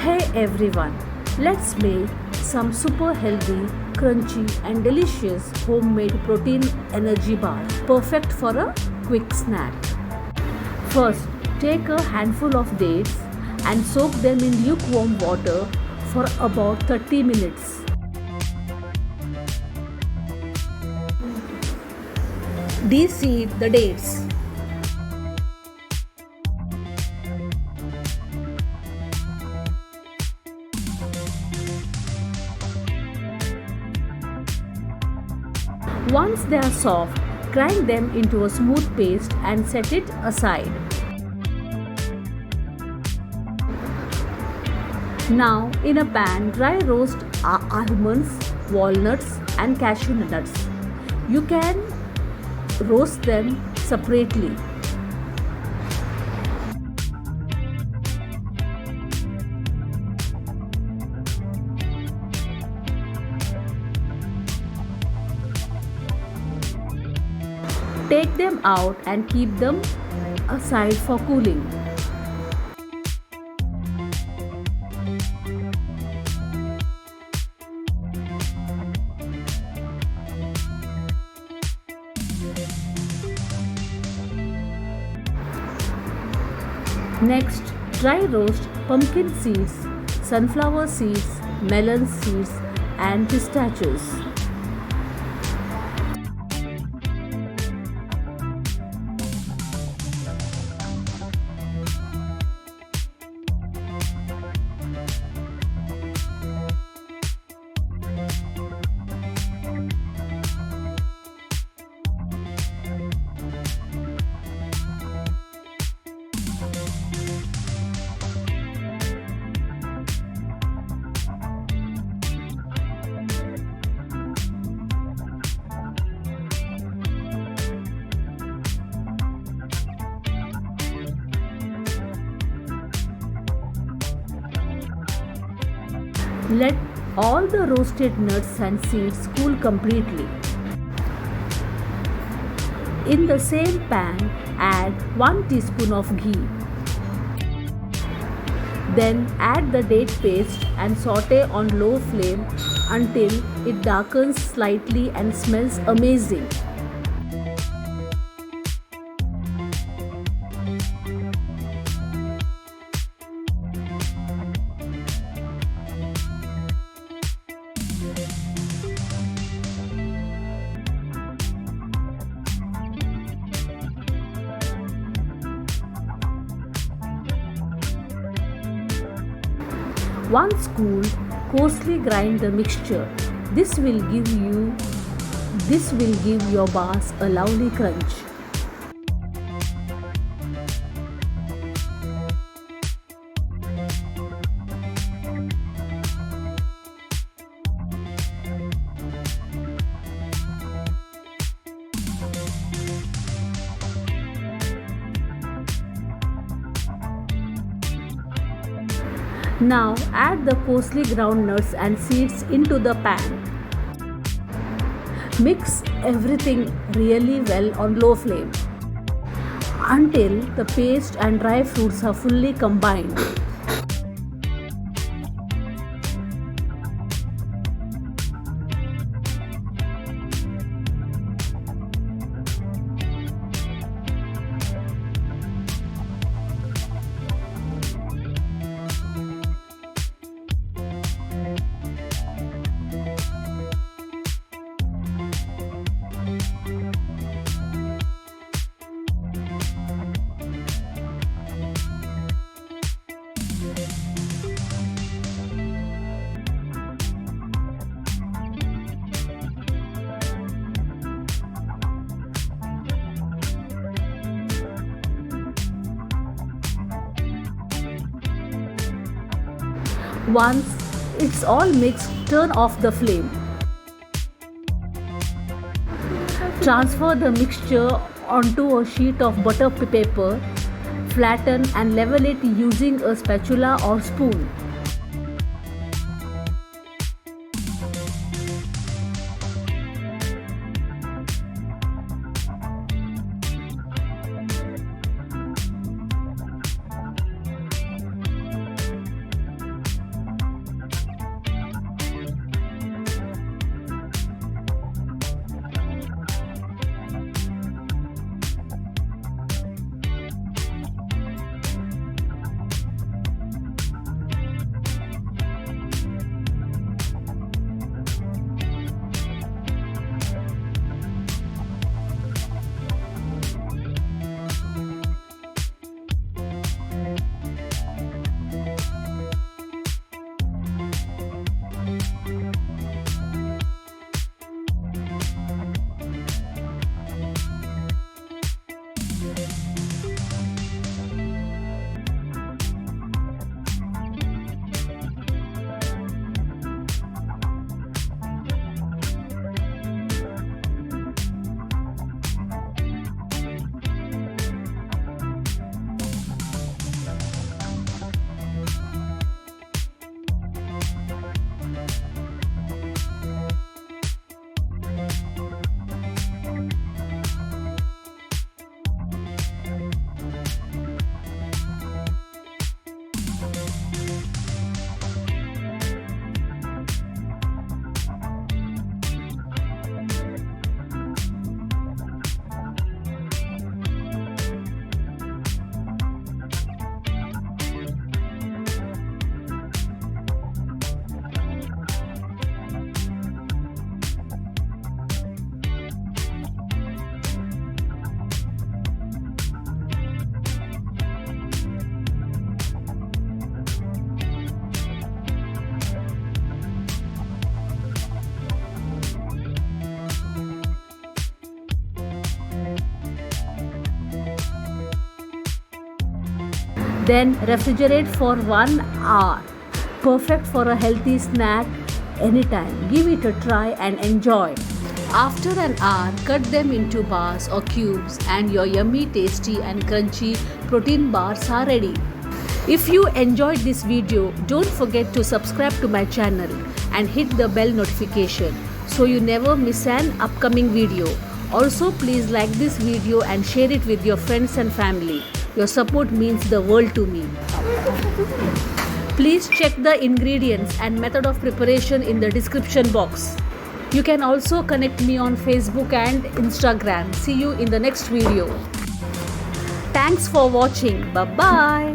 Hey everyone, let's make some super healthy, crunchy, and delicious homemade protein energy bar, perfect for a quick snack. First, take a handful of dates and soak them in lukewarm water for about 30 minutes. Deseed the dates. Once they are soft, grind them into a smooth paste and set it aside. Now, in a pan, dry roast almonds, walnuts, and cashew nuts. You can roast them separately. Take them out and keep them aside for cooling. Next, dry roast pumpkin seeds, sunflower seeds, melon seeds, and pistachios. Let all the roasted nuts and seeds cool completely. In the same pan, add 1 teaspoon of ghee. Then add the date paste and saute on low flame until it darkens slightly and smells amazing. Once cooled, coarsely grind the mixture. This will give your bars a lovely crunch. Now add the coarsely ground nuts and seeds into the pan. Mix everything really well on low flame until the paste and dry fruits are fully combined. Once it's all mixed, turn off the flame. Transfer the mixture onto a sheet of butter paper, flatten and level it using a spatula or spoon. Then refrigerate for 1 hour. Perfect for a healthy snack anytime. Give it a try and enjoy. After an hour, cut them into bars or cubes and your yummy, tasty and crunchy protein bars are ready. If you enjoyed this video, don't forget to subscribe to my channel and hit the bell notification so you never miss an upcoming video. Also, please like this video and share it with your friends and family. Your support means the world to me. Please check the ingredients and method of preparation in the description box. You can also connect me on Facebook and Instagram. See you in the next video. Thanks for watching. Bye-bye.